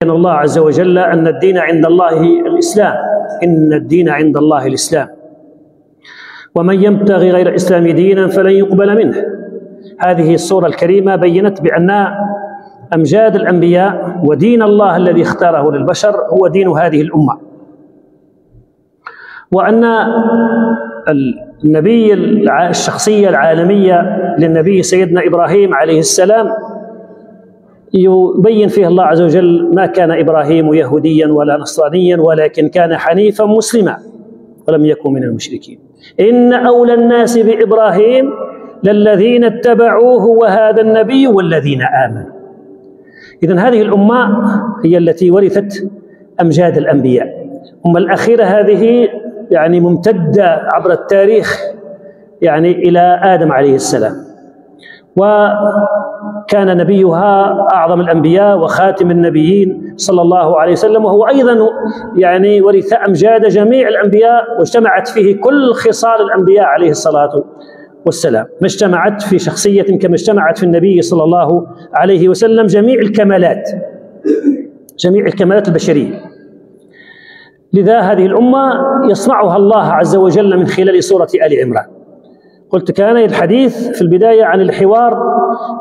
إن الله عز وجل أن الدين عند الله الإسلام، إن الدين عند الله الإسلام، ومن يبتغي غير الإسلام دينا فلن يقبل منه. هذه السورة الكريمة بينت بأن أمجاد الأنبياء ودين الله الذي اختاره للبشر هو دين هذه الأمة، وأن النبي الشخصية العالمية للنبي سيدنا إبراهيم عليه السلام يبين فيه الله عز وجل ما كان إبراهيم يهوديا ولا نصرانيا، ولكن كان حنيفا مسلما ولم يكن من المشركين. إن أولى الناس بإبراهيم للذين اتبعوه وهذا النبي والذين آمنوا. إذن هذه الأمة هي التي ورثت أمجاد الأنبياء. الأمة الأخيرة هذه يعني ممتدة عبر التاريخ يعني إلى آدم عليه السلام، وكان نبيها أعظم الأنبياء وخاتم النبيين صلى الله عليه وسلم، وهو أيضا يعني ورث أمجاد جميع الأنبياء، واجتمعت فيه كل خصال الأنبياء عليه الصلاة والسلام، ما اجتمعت في شخصية كما اجتمعت في النبي صلى الله عليه وسلم جميع الكمالات البشرية. لذا هذه الأمة يصنعها الله عز وجل من خلال سورة آل عمران. قلت كان الحديث في البداية عن الحوار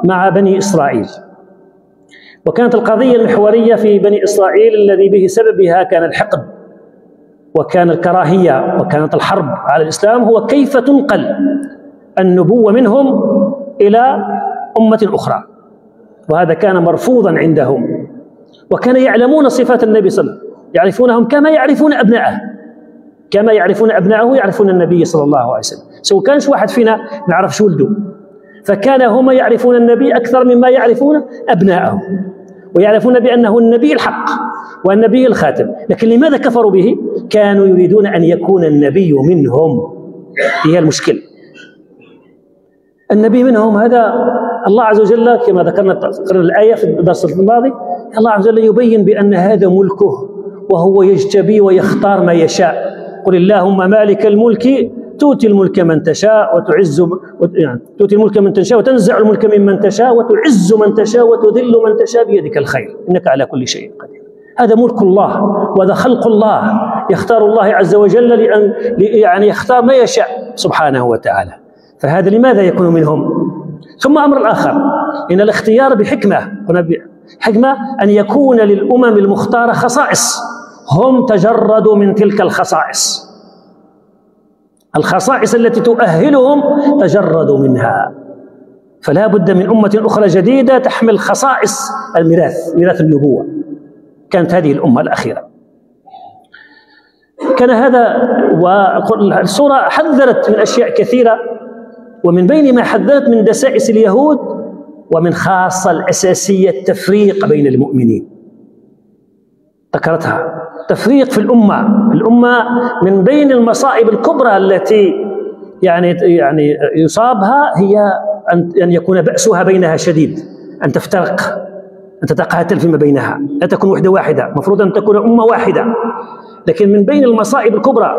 مع بني إسرائيل، وكانت القضية المحورية في بني إسرائيل الذي به سببها كان الحقد وكان الكراهية وكانت الحرب على الإسلام، هو كيف تنقل النبوة منهم إلى أمة أخرى، وهذا كان مرفوضا عندهم، وكان يعلمون صفات النبي صلى الله عليه وسلم، يعرفونهم كما يعرفون أبناءه، كما يعرفون أبناءه يعرفون النبي صلى الله عليه وسلم. سو كانش واحد فينا ما يعرفش ولده، فكان هم يعرفون النبي أكثر مما يعرفون أبناءه، ويعرفون بأنه النبي الحق والنبي الخاتم. لكن لماذا كفروا به؟ كانوا يريدون أن يكون النبي منهم، هي المشكلة. النبي منهم هذا الله عز وجل كما ذكرنا الآية في الدرس الماضي، الله عز وجل يبين بأن هذا ملكه وهو يجتبي ويختار ما يشاء. قل اللهم مالك الملك تؤتي الملك من تشاء وتعز يعني تؤتي الملك من تشاء وتنزع الملك ممن تشاء وتعز من تشاء وتذل من تشاء بيدك الخير إنك على كل شيء قدير. هذا ملك الله وهذا خلق الله، يختار الله عز وجل لأن يعني يختار ما يشاء سبحانه وتعالى. فهذا لماذا يكون منهم؟ ثم أمر الآخر إن الاختيار بحكمة، حكمة أن يكون للأمم المختارة خصائص، هم تجردوا من تلك الخصائص التي تؤهلهم تجردوا منها، فلا بد من أمة أخرى جديدة تحمل خصائص ميراث النبوة. كانت هذه الأمة الأخيرة. كان هذا، والسورة حذرت من أشياء كثيرة، ومن بين ما حذرت من دسائس اليهود، ومن خاصة الأساسية التفريق بين المؤمنين، ذكرتها تفريق في الأمة من بين المصائب الكبرى التي يعني يصابها هي أن يكون بأسها بينها شديد، أن تفترق، أن تتقاتل فيما بينها، لا تكون وحدة واحدة، المفروض أن تكون أمة واحدة. لكن من بين المصائب الكبرى،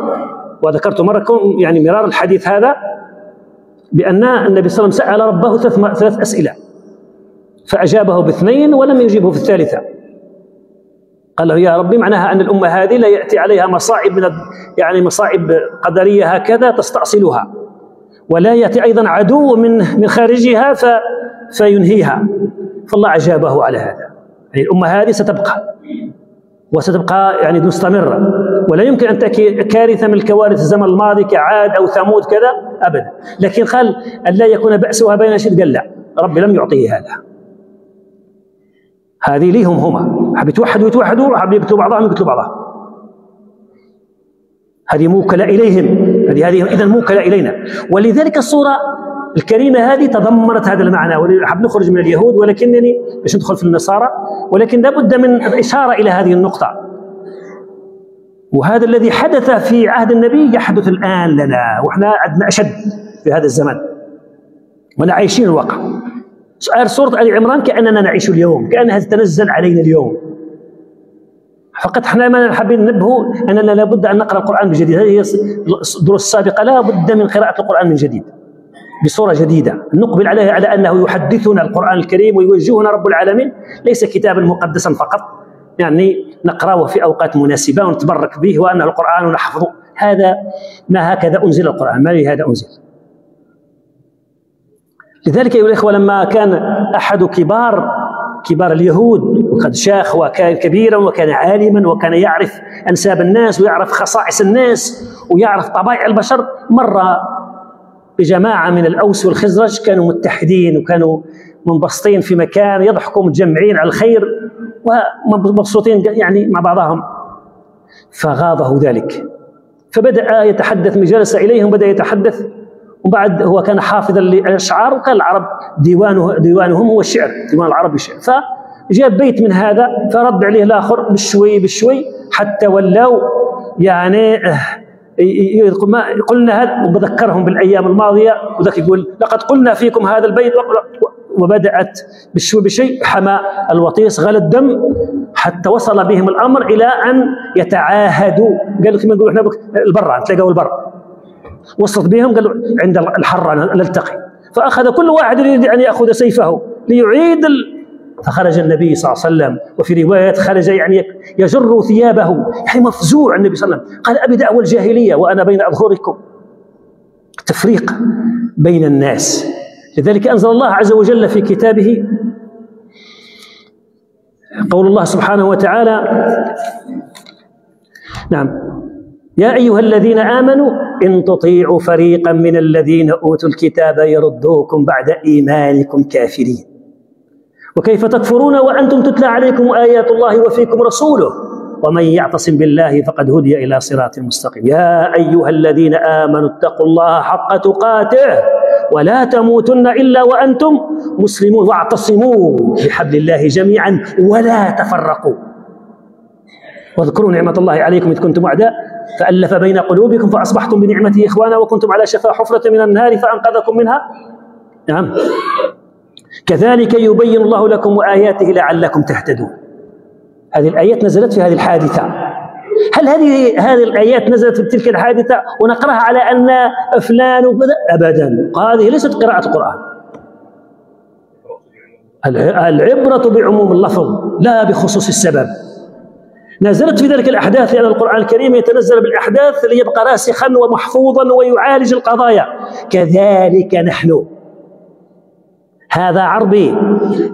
وذكرت مرة يعني مرار الحديث هذا، بأن النبي صلى الله عليه وسلم سأل ربه ثلاث أسئلة، فأجابه باثنين ولم يجيبه في الثالثة. قال له يا ربي معناها أن الأمة هذه لا يأتي عليها مصائب يعني مصائب قدرية هكذا تستأصلها، ولا يأتي أيضا عدو من خارجها فينهيها. فالله أجابه على هذا، يعني الأمة هذه ستبقى يعني مستمرة، ولا يمكن أن تأتي كارثة من الكوارث الزمن الماضي كعاد أو ثمود كذا أبدا. لكن قال أن لا يكون بأسها بين شد، قال لا، ربي لم يعطيه هذا. هذه ليهم هما، حب يتوحدوا، حب يقتلوا بعضهم، هذه موكلة إليهم، هذه إذن موكلة إلينا. ولذلك الصورة الكريمة هذه تضمنت هذا المعنى. وحب نخرج من اليهود، ولكنني باش ندخل في النصارى، ولكن لابد من الإشارة إلى هذه النقطة. وهذا الذي حدث في عهد النبي يحدث الآن لنا، وإحنا عندنا أشد في هذا الزمن، وأنا عايشين الواقع. سورة آل عمران كأننا نعيش اليوم، كأنها تتنزل علينا اليوم. فقط احنا ما حابين ننبهوا أننا لابد أن نقرأ القرآن من جديد. هذه الدروس السابقة، لا بد من قراءة القرآن من جديد بصورة جديدة، نقبل عليها على أنه يحدثنا القرآن الكريم ويوجهنا رب العالمين، ليس كتابا مقدسا فقط، يعني نقرأه في أوقات مناسبة ونتبرك به وأنه القرآن ونحفظه. هذا ما هكذا أنزل القرآن، ما لهذا أنزل. لذلك أيها الإخوة لما كان أحد كبار اليهود وقد شاخ وكان كبيرا وكان عالما وكان يعرف أنساب الناس ويعرف خصائص الناس ويعرف طبائع البشر، مر بجماعة من الأوس والخزرج كانوا متحدين وكانوا منبسطين في مكان، يضحكوا متجمعين على الخير ومبسوطين يعني مع بعضهم، فغاضه ذلك فبدأ يتحدث. جلس إليهم بدأ يتحدث، وبعد هو كان حافظا للأشعار وكان العرب ديوانهم هو الشعر، ديوان العرب الشعر، فجاب بيت من هذا فرد عليه الآخر بالشوي حتى ولوا يعني قلنا هذا، وبذكرهم بالأيام الماضية وذاك يقول لقد قلنا فيكم هذا البيت، وبدأت بالشيء حمى الوطيس غلى الدم حتى وصل بهم الأمر إلى أن يتعاهدوا. قالوا كما نقولوا احنا البر، تلاقوا البر، وصلت بهم قالوا عند الحر نلتقي، فأخذ كل واحد يريد أن يأخذ سيفه ليعيد فخرج النبي صلى الله عليه وسلم، وفي رواية خرج يعني يجر ثيابه، يعني مفزوع النبي صلى الله عليه وسلم، قال أبي دعوى الجاهلية وأنا بين أظهركم. تفريق بين الناس. لذلك أنزل الله عز وجل في كتابه قول الله سبحانه وتعالى: نعم يا أيها الذين آمنوا إن تطيعوا فريقا من الذين أوتوا الكتاب يردوكم بعد إيمانكم كافرين وكيف تكفرون وأنتم تتلى عليكم آيات الله وفيكم رسوله ومن يعتصم بالله فقد هدي إلى صراط مستقيم. يا أيها الذين آمنوا اتقوا الله حق تقاته ولا تموتن إلا وأنتم مسلمون واعتصموا بحبل الله جميعا ولا تفرقوا واذكروا نعمة الله عليكم إذ كنتم أعداء فألف بين قلوبكم فأصبحتم بنعمته إخوانا وكنتم على شفا حفرة من النار فأنقذكم منها. نعم كذلك يبين الله لكم آياته لعلكم تهتدون. هذه الآيات نزلت في هذه الحادثة. هل هذه الآيات نزلت في تلك الحادثة ونقرأها على أن فلان أبدا، هذه ليست قراءة القرآن. العبرة بعموم اللفظ لا بخصوص السبب. نزلت في ذلك الأحداث لأن القرآن الكريم يتنزل بالأحداث ليبقى راسخا ومحفوظا ويعالج القضايا. كذلك نحن، هذا عربي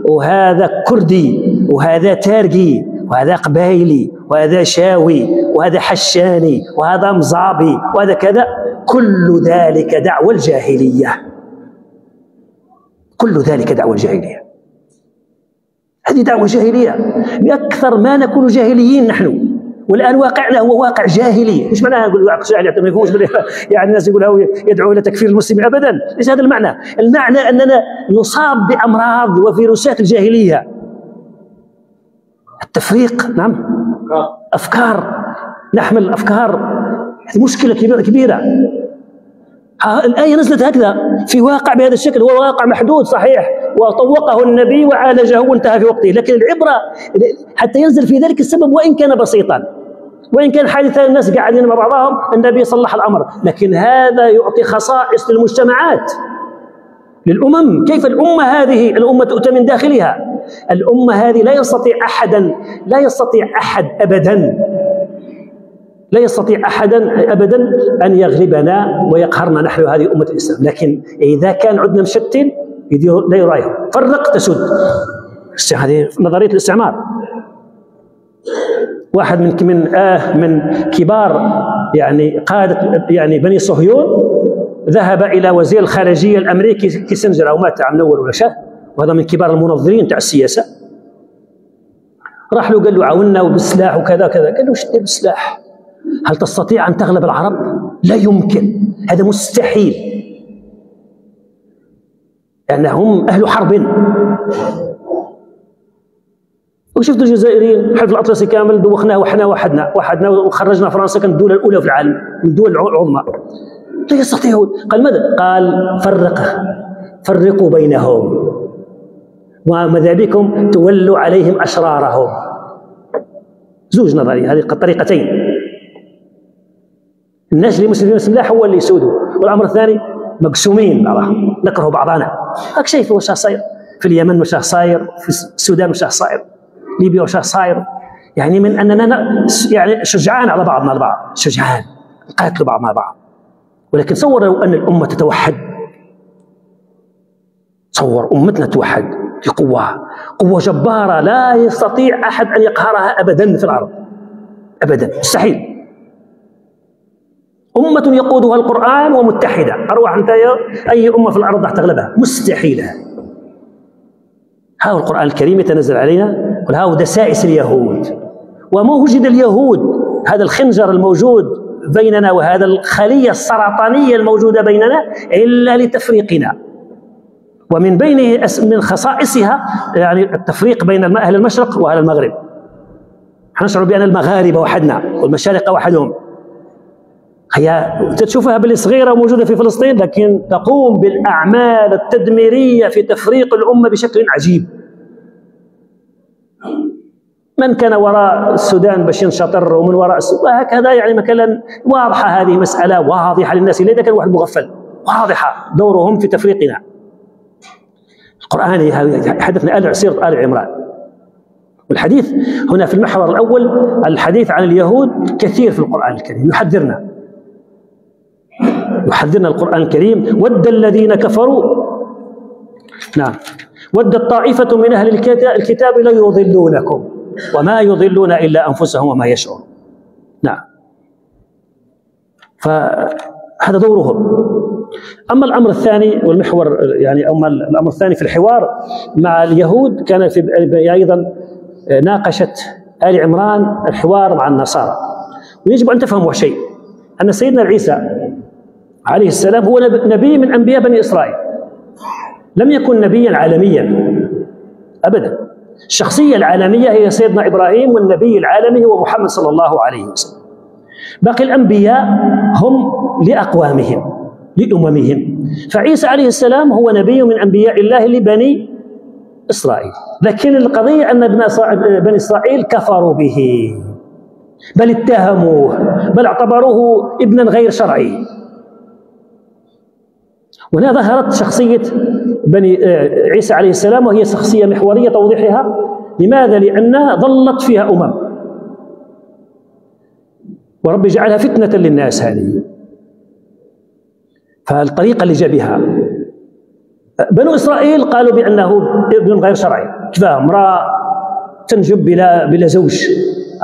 وهذا كردي وهذا تارقي وهذا قبايلي وهذا شاوي وهذا حشاني وهذا مزابي وهذا كذا، كل ذلك دعوة الجاهلية، كل ذلك دعوة الجاهلية. هذه دعوة جاهلية بأكثر ما نكون جاهليين نحن، والآن واقعنا هو واقع جاهلي. مش معناها نقول واقع جاهلي ما يفهموش يعني الناس يقولوا يدعو إلى تكفير المسلمين، أبدا ليس هذا المعنى. المعنى أننا نصاب بأمراض وفيروسات الجاهلية. التفريق، نعم، أفكار، نحمل أفكار، هذه مشكلة كبيرة. الآية نزلت هكذا في واقع بهذا الشكل، هو واقع محدود صحيح وطوقه النبي وعالجه وانتهى في وقته، لكن العبرة حتى ينزل في ذلك السبب وإن كان بسيطا، وإن كان حادثة الناس قاعدين مع بعضهم النبي صلح الأمر، لكن هذا يعطي خصائص للمجتمعات للأمم. كيف الأمة هذه؟ الأمة تؤتى من داخلها. الأمة هذه لا يستطيع أحد أبدا أن يغلبنا ويقهرنا نحن هذه أمة الإسلام. لكن إذا كان عدنا مشتت لا يرايهم، فرق تسد. هذه نظرية الاستعمار. واحد من كبار يعني قادة يعني بني صهيون ذهب إلى وزير الخارجية الأمريكي كيسنجر أو مات عم نور ولا شاه، وهذا من كبار المنظرين تاع السياسة. راح له قال له عاوننا وبالسلاح وكذا كذا. قال له وش دير بالسلاح؟ هل تستطيع أن تغلب العرب؟ لا يمكن، هذا مستحيل، لأنهم أهل حرب. وشفت الجزائريين حلف الأطلسي كامل دوخناه وحدنا وخرجنا فرنسا، كانت الدولة الأولى في العالم من الدول العظمى. لا يستطيعون. قال ماذا؟ قال فرقوا بينهم وماذا بكم تولوا عليهم أشرارهم. زوج نظري، هذه الطريقتين. الناس اللي مسلمين السلاح هو اللي يسودوا، والأمر الثاني مقسومين بعضهم، نكره بعضنا. هاك شايف واش صاير في اليمن، واش صاير في السودان، واش صاير ليبيا، واش صاير يعني من أننا يعني شجعان على بعضنا البعض، شجعان نقاتلوا بعضنا البعض. ولكن تصور لو أن الأمة تتوحد، تصور أمتنا توحد، في قوة جبارة لا يستطيع أحد أن يقهرها أبدا في الأرض، أبدا، مستحيل. أمة يقودها القرآن ومتحدة، أروح أنت أي أمة في الأرض راح تغلبها، مستحيل. ها القرآن الكريم يتنزل علينا، قل ها دسائس اليهود، وما وجد اليهود، هذا الخنجر الموجود بيننا وهذا الخلية السرطانية الموجودة بيننا إلا لتفريقنا. ومن بين من خصائصها يعني التفريق بين أهل المشرق وأهل المغرب. نشعر بأن المغاربة وحدنا والمشارقة وحدهم. هي تشوفها بالصغيرة موجودة في فلسطين، لكن تقوم بالأعمال التدميرية في تفريق الأمة بشكل عجيب. من كان وراء السودان باش ينشطر، ومن وراء وهكذا يعني مثلا واضحة، هذه مسألة واضحة للناس، إذا كان واحد مغفل، واضحة دورهم في تفريقنا. القرآن يحدثنا سورة آل عمران، والحديث هنا في المحور الأول الحديث عن اليهود كثير في القرآن الكريم، يحذرنا القرآن الكريم. ود الذين كفروا، نعم، ودت طائفة من أهل الكتاب لا يضلونكم وما يضلون إلا أنفسهم وما يشعرون. نعم، فهذا دورهم. أما الأمر الثاني والمحور يعني الأمر الثاني في الحوار مع اليهود، كان في أيضا ناقشت آل عمران الحوار مع النصارى. ويجب أن تفهموا شيء، أن سيدنا عيسى عليه السلام هو نبي من أنبياء بني إسرائيل، لم يكن نبيا عالميا أبدا. الشخصية العالمية هي سيدنا إبراهيم، والنبي العالمي هو محمد صلى الله عليه وسلم. باقي الأنبياء هم لأقوامهم لأممهم، فعيسى عليه السلام هو نبي من أنبياء الله لبني إسرائيل. لكن القضية أن بني إسرائيل كفروا به، بل اتهموه، بل اعتبروه ابنا غير شرعي. وهنا ظهرت شخصية عيسى عليه السلام، وهي شخصية محورية توضيحها. لماذا؟ لأنها ظلت فيها أمم، ورب جعلها فتنة للناس هذه. فالطريقة اللي جاء بها بنو إسرائيل قالوا بأنه ابن غير شرعي، كيفاه امرأة تنجب بلا زوج؟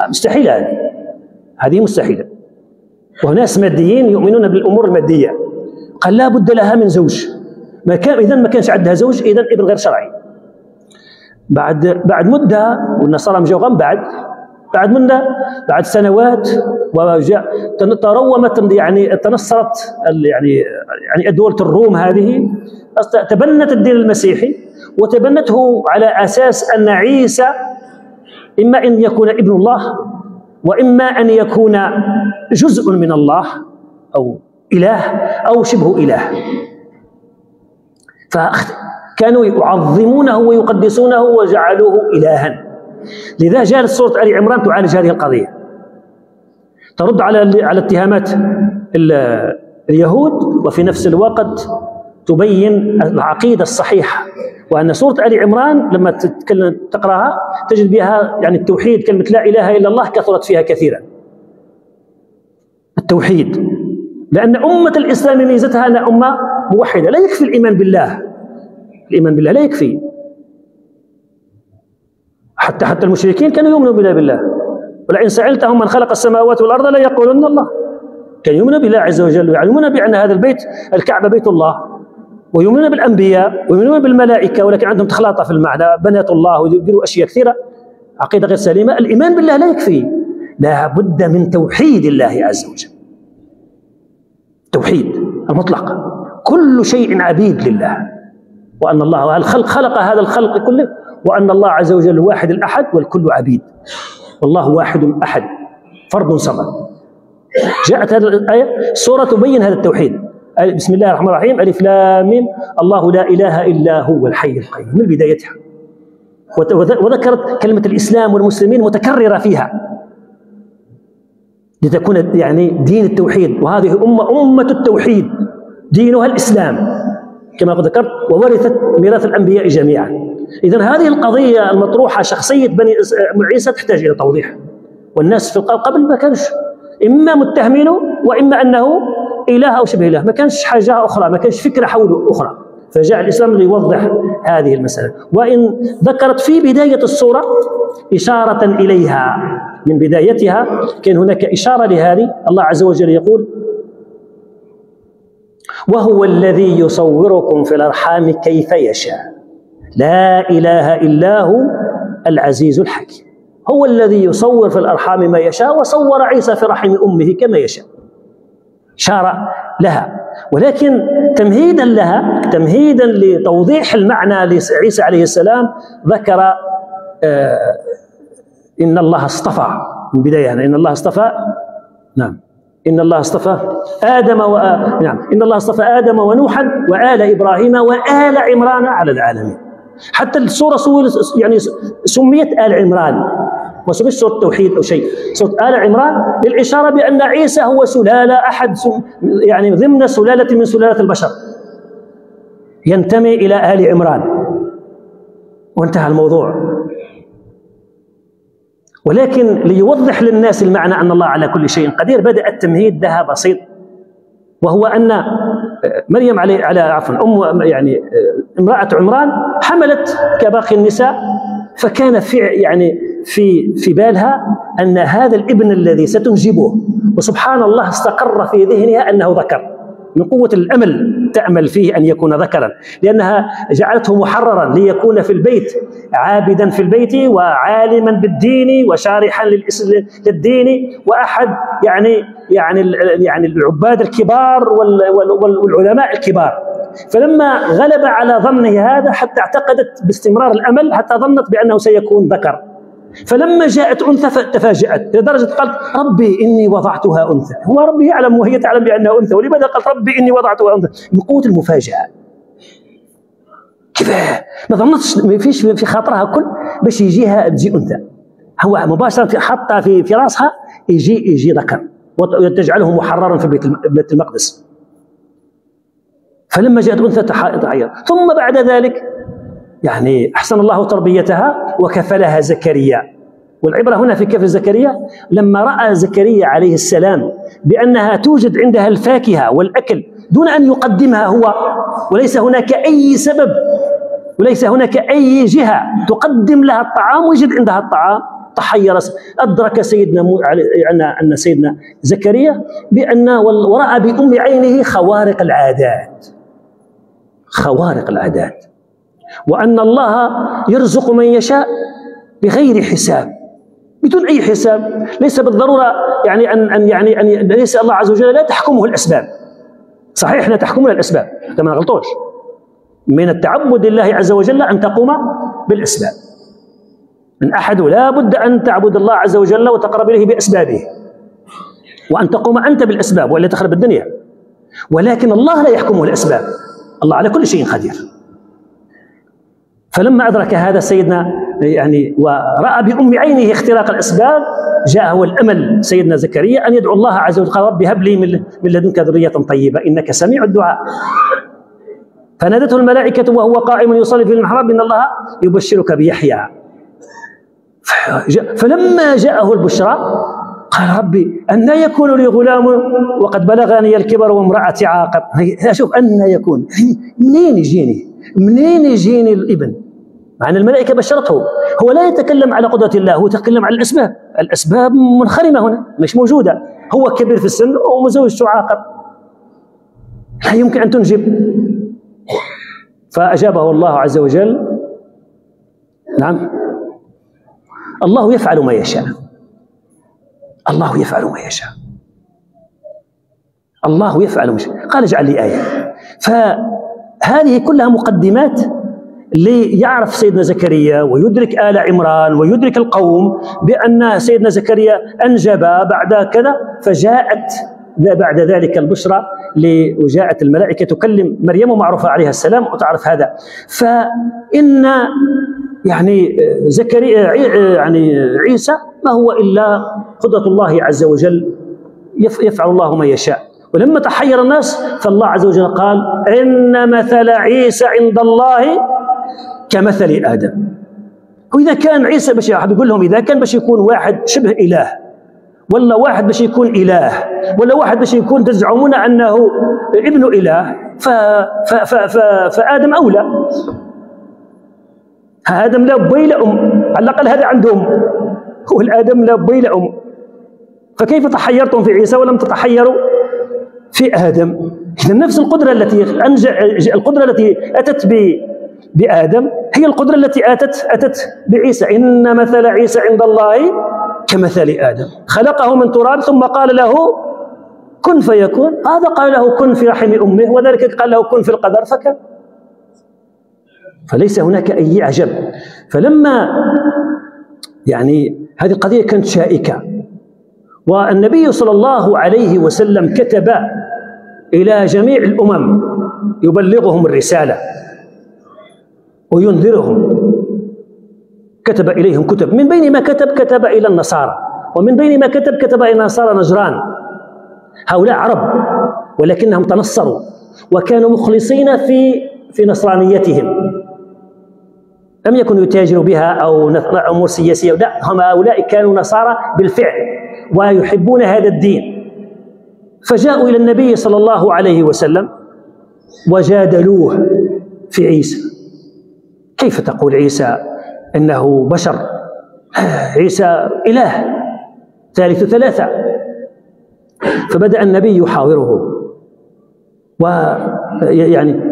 مستحيل، هذه مستحيلة. وناس ماديين يؤمنون بالأمور المادية، قال لا بد لها من زوج، إذا ما كانش عندها زوج، إذا ابن غير شرعي. بعد مدة، والنصارى مجاوغا بعد مدة، بعد سنوات، ترومت يعني تنصرت يعني دولة الروم هذه، تبنت الدين المسيحي، وتبنته على أساس أن عيسى إما أن يكون ابن الله، وإما أن يكون جزء من الله، أو إله، أو شبه إله. فكانوا يعظمونه ويقدسونه وجعلوه إلها. لذا جاءت سورة آل عمران تعالج هذه القضية، ترد على اتهامات اليهود، وفي نفس الوقت تبين العقيدة الصحيحة. وأن سورة آل عمران لما تقرأها تجد بها يعني التوحيد، كلمة لا إله إلا الله كثرت فيها كثيرا، التوحيد. لأن أمة الإسلام ميزتها أنها أمة موحدة، لا يكفي الإيمان بالله، الإيمان بالله لا يكفي. حتى المشركين كانوا يؤمنون بالله، ولئن سألتهم من خلق السماوات والأرض لا يقولون الله. كانوا يؤمنون بالله عز وجل، ويعلمون بأن هذا البيت، الكعبة بيت الله، ويؤمنون بالأنبياء، ويؤمنون بالملائكة، ولكن عندهم تخلاطة في المعنى، بنات الله، ويديروا أشياء كثيرة، عقيدة غير سليمة. الإيمان بالله لا يكفي، لا بد من توحيد الله عز وجل، توحيد المطلق، كل شيء عبيد لله، وأن الله خلق هذا الخلق كله، وأن الله عز وجل واحد الأحد والكل عبيد، والله واحد أحد فرد صمد. جاءت هذه الآية سورة تبين هذا التوحيد. بسم الله الرحمن الرحيم، ألف لام ميم، الله لا إله إلا هو الحي القيوم، من بدايتها. وذكرت كلمة الإسلام والمسلمين متكررة فيها لتكون يعني دين التوحيد، وهذه أمة التوحيد، دينها الإسلام كما قد ذكرت، وورثت ميراث الأنبياء جميعا. إذن هذه القضية المطروحة، شخصية بني عيسى، تحتاج إلى توضيح. والناس في قبل ما كانش إما متهمينه وإما أنه إله أو شبه إله، ما كانش حاجة أخرى، ما كانش فكرة حوله أخرى. فجاء الإسلام ليوضح هذه المسألة. وإن ذكرت في بداية السورة إشارة إليها من بدايتها، كان هناك إشارة لهذه. الله عز وجل يقول: وهو الذي يصوركم في الأرحام كيف يشاء لا إله إلا هو العزيز الحكيم. هو الذي يصور في الأرحام ما يشاء، وصور عيسى في رحم أمه كما يشاء. إشارة لها، ولكن تمهيدا لها، تمهيدا لتوضيح المعنى لعيسى عليه السلام، ذكر إن الله اصطفى من بداية، يعني إن الله اصطفى، نعم، إن الله اصطفى آدم نعم، إن الله اصطفى آدم ونوحا وآل إبراهيم وآل عمران على العالمين. حتى السورة يعني سميت آل عمران، ما سميت سورة التوحيد أو شيء، سورة آل عمران للإشارة بأن عيسى هو سلالة أحد، يعني ضمن سلالة من سلالات البشر، ينتمي إلى آل عمران، وانتهى الموضوع. ولكن ليوضح للناس المعنى أن الله على كل شيء قدير، بدأ التمهيد لها بسيط، وهو أن مريم يعني امرأة عمران حملت كباقي النساء، فكان في بالها أن هذا الابن الذي ستنجبه، وسبحان الله استقر في ذهنها أنه ذكر، من قوة الأمل تأمل فيه أن يكون ذكرا، لأنها جعلته محررا ليكون في البيت، عابدا في البيت وعالما بالدين وشارحا للدين، وأحد يعني العباد الكبار والعلماء الكبار. فلما غلب على ظنه هذا، حتى اعتقدت باستمرار الأمل، حتى ظنت بأنه سيكون ذكر. فلما جاءت أنثى تفاجأت لدرجة قالت: ربي إني وضعتها أنثى. هو ربي يعلم وهي تعلم بأنها أنثى، ولماذا قالت ربي إني وضعتها أنثى؟ من قوة المفاجأة. كيف ما ظنتش، ما فيش في خاطرها كل باش تجي أنثى، هو مباشرة حطها في راسها يجي ذكر، وتجعله محررا في بيت المقدس. فلما جاءت أنثى تحير. ثم بعد ذلك يعني أحسن الله تربيتها وكفلها زكريا. والعبرة هنا في كفل زكريا، لما رأى زكريا عليه السلام بأنها توجد عندها الفاكهة والأكل دون أن يقدمها هو، وليس هناك أي سبب، وليس هناك أي جهة تقدم لها الطعام ويجد عندها الطعام، تحير. أدرك أن سيدنا زكريا بأن ورأى بأم عينه خوارق العادات، خوارق العادات، وأن الله يرزق من يشاء بغير حساب، بدون أي حساب. ليس بالضرورة أن ليس الله عز وجل لا تحكمه الأسباب. صحيح لا تحكمنا الأسباب، حتى ما نغلطوش، من التعبد لله عز وجل أن تقوم بالأسباب. من أحد لا بد أن تعبد الله عز وجل وتقرب إليه بأسبابه، وأن تقوم أنت بالأسباب وإلا تخرب الدنيا. ولكن الله لا يحكمه الأسباب، الله على كل شيء قدير. فلما أدرك هذا سيدنا ورأى بأم عينه اختراق الأسباب، جاءه الأمل سيدنا زكريا أن يدعو الله عز وجل، قال: رب هب لي من لدنك ذرية طيبة إنك سميع الدعاء. فنادته الملائكة وهو قائم يصلي في المحراب: إن الله يبشرك بيحيى. فلما جاءه البشرى قال: ربي أنى يكون لي غلام وقد بلغني الكبر وامرأتي عاقر. شوف، أنى يكون، منين يجيني الابن؟ مع أن الملائكة بشرته، هو لا يتكلم على قدرة الله، هو يتكلم على الأسباب. الأسباب منخرمة هنا، مش موجودة. هو كبير في السن ومزوجته عاقر، لا يمكن أن تنجب. فأجابه الله عز وجل: نعم، الله يفعل ما يشاء، الله يفعل ما يشاء، الله يفعل ما يشاء. قال: اجعل لي آية. فهذه كلها مقدمات ليعرف سيدنا زكريا ويدرك آل عمران ويدرك القوم بأن سيدنا زكريا أنجب بعد كذا. فجاءت بعد ذلك البشرى، وجاءت الملائكة تكلم مريم معروفة عليها السلام وتعرف هذا. فإن زكريا عيسى ما هو إلا قدرة الله عز وجل، يفعل الله ما يشاء. ولما تحير الناس فالله عز وجل قال: إن مثل عيسى عند الله كمثل آدم. وإذا كان عيسى باش أحد يقول لهم إذا كان باش يكون واحد شبه إله، ولا واحد باش يكون إله، ولا واحد باش يكون تزعمون أنه ابن إله، فآدم أولى. آدم لا أب ولا أم، على الأقل هذا عندهم، والآدم لا أب ولا أم. فكيف تحيرتم في عيسى ولم تتحيروا في آدم؟ إذا نفس القدرة التي أتت بآدم هي القدرة التي أتت بعيسى. إن مثل عيسى عند الله كمثل آدم، خلقه من تراب ثم قال له كن فيكون. هذا قال له كن في رحم أمه، وذلك قال له كن في القدر فكان. فليس هناك أي عجب. فلما هذه القضية كانت شائكة، والنبي صلى الله عليه وسلم كتب إلى جميع الأمم يبلغهم الرسالة وينذرهم، كتب إليهم كتب. من بين ما كتب إلى النصارى، ومن بين ما كتب إلى نصارى نجران. هؤلاء عرب ولكنهم تنصروا وكانوا مخلصين في نصرانيتهم، لم يكونوا يتاجروا بها أو أمور سياسية، لا، هم هؤلاء كانوا نصارى بالفعل ويحبون هذا الدين. فجاءوا إلى النبي صلى الله عليه وسلم وجادلوه في عيسى. كيف تقول عيسى إنه بشر؟ عيسى إله ثالث ثلاثة. فبدأ النبي يحاوره،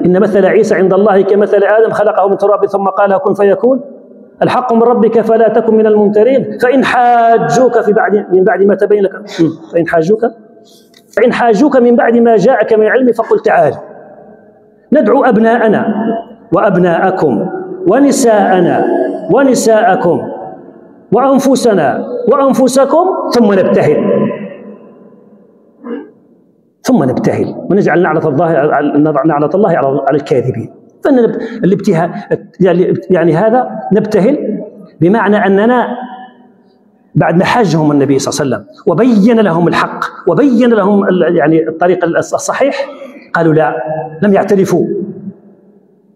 إن مثل عيسى عند الله كمثل آدم، خلقه من تراب ثم قال كن فيكون. الحق من ربك فلا تكن من الممترين. فإن حاجوك من بعد ما تبين لك فإن حاجوك من بعد ما جاءك من العلم فقل تعال ندعو أبناءنا وأبناءكم ونساءنا ونساءكم وأنفسنا وأنفسكم ثم نبتهل ونجعل نعلة الله على الكاذبين. فالابتهال هذا نبتهل بمعنى أننا بعد ما حاجهم النبي صلى الله عليه وسلم وبين لهم الحق وبين لهم الطريق الصحيح، قالوا لا، لم يعترفوا.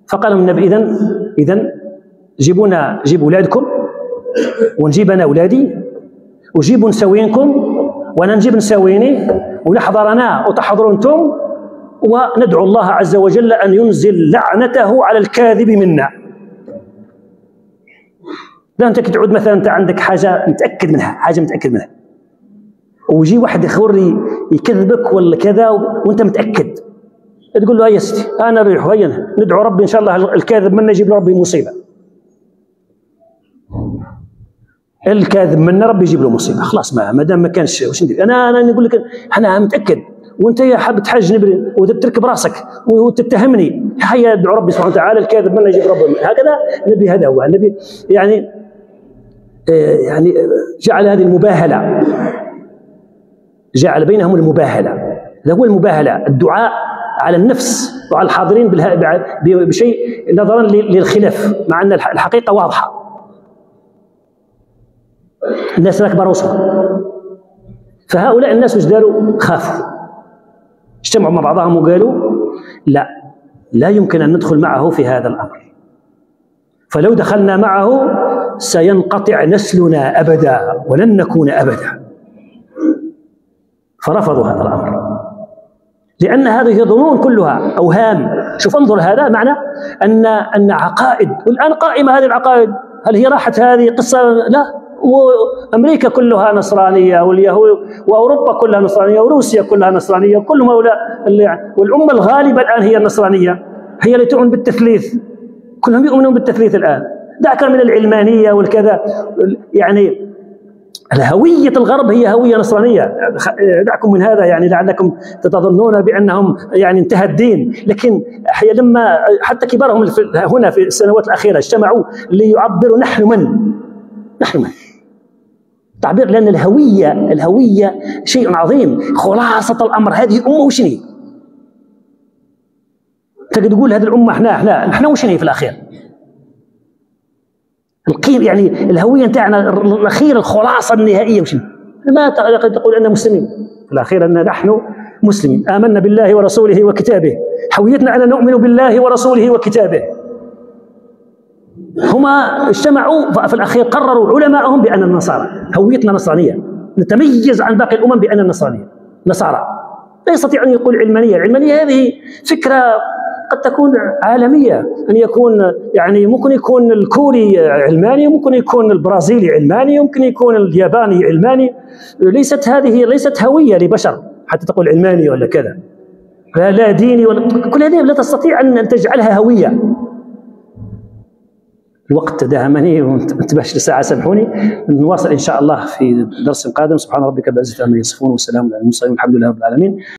فقال النبي إذن جيبوا أولادكم ونجيب أنا أولادي، وجيبوا نسوينكم وأنا نجيب نسويني، ونحضر أنا وتحضروا أنتم، وندعو الله عز وجل أن ينزل لعنته على الكاذب منا. لا أنت كتعود مثلا أنت عندك حاجة متأكد منها، ويجي واحد يخور يكذبك ولا كذا وأنت متأكد، تقول له يا ستي أنا نريح، هيا ندعو ربي إن شاء الله الكاذب منا يجيب له ربي مصيبة. الكاذب منا ربي يجيب له مصيبة، خلاص ما دام ما كانش واش ندير. أنا نقول لك أنا متأكد، وأنت يا حاب تحجني وتركب راسك وتتهمني، هيا ادعو ربي سبحانه وتعالى الكاذب منا يجيب ربي. هكذا النبي، هذا هو النبي، جعل هذه المباهلة، جعل بينهم المباهلة. هذا هو المباهلة، الدعاء على النفس وعلى الحاضرين بشيء نظرا للخلاف، مع أن الحقيقة واضحة. الناس أكبر وصفا. فهؤلاء الناس وش داروا؟ خافوا، اجتمعوا مع بعضهم وقالوا لا يمكن أن ندخل معه في هذا الأمر، فلو دخلنا معه سينقطع نسلنا أبدا ولن نكون أبدا. فرفضوا هذا الأمر، لأن هذه ظنون كلها أوهام. شوف انظر، هذا معنى أن عقائد، والآن قائمة هذه العقائد. هل هي راحت هذه قصة؟ لا، وأمريكا كلها نصرانية، واليهود وأوروبا كلها نصرانية، وروسيا كلها نصرانية، كلهم هؤلاء والأمة الغالبة الآن هي النصرانية، هي اللي تؤمن بالتثليث، كلهم يؤمنون بالتثليث الآن. دعك من العلمانية والكذا، هوية الغرب هي هوية نصرانية. دعكم من هذا، لعلكم تظنون بأنهم انتهى الدين، لكن لما حتى كبارهم هنا في السنوات الأخيرة اجتمعوا ليعبروا نحن من تعبير، لأن الهوية شيء عظيم. خلاصة الأمر هذه أمة وشني؟ تقدر تقول هذه الأمة احنا وشني في الأخير؟ القيم الهوية نتاعنا الأخير، الخلاصة النهائية وشني؟ ما تقول أننا مسلمين في الأخير، أن نحن مسلمين آمنا بالله ورسوله وكتابه. هويتنا أن نؤمن بالله ورسوله وكتابه. هما اجتمعوا في الأخير قرروا علماءهم بأن النصارى هويتنا نصرانية، نتميز عن باقي الأمم بأن النصرانية نصارى. لا يستطيع أن يقول علمانية. العلمانية هذه فكرة قد تكون عالمية، أن يكون يعني ممكن يكون الكوري علماني، ممكن يكون البرازيلي علماني، ممكن يكون الياباني علماني. ليست هوية لبشر حتى تقول علماني ولا كذا، لا ديني ولا كل هذه لا تستطيع أن تجعلها هوية. الوقت داهمني وانتبهش لساعة، سامحوني. نواصل إن شاء الله في درس قادم. سبحان ربك رب العزة عما يصفون وسلام على المرسلين والحمد لله رب العالمين.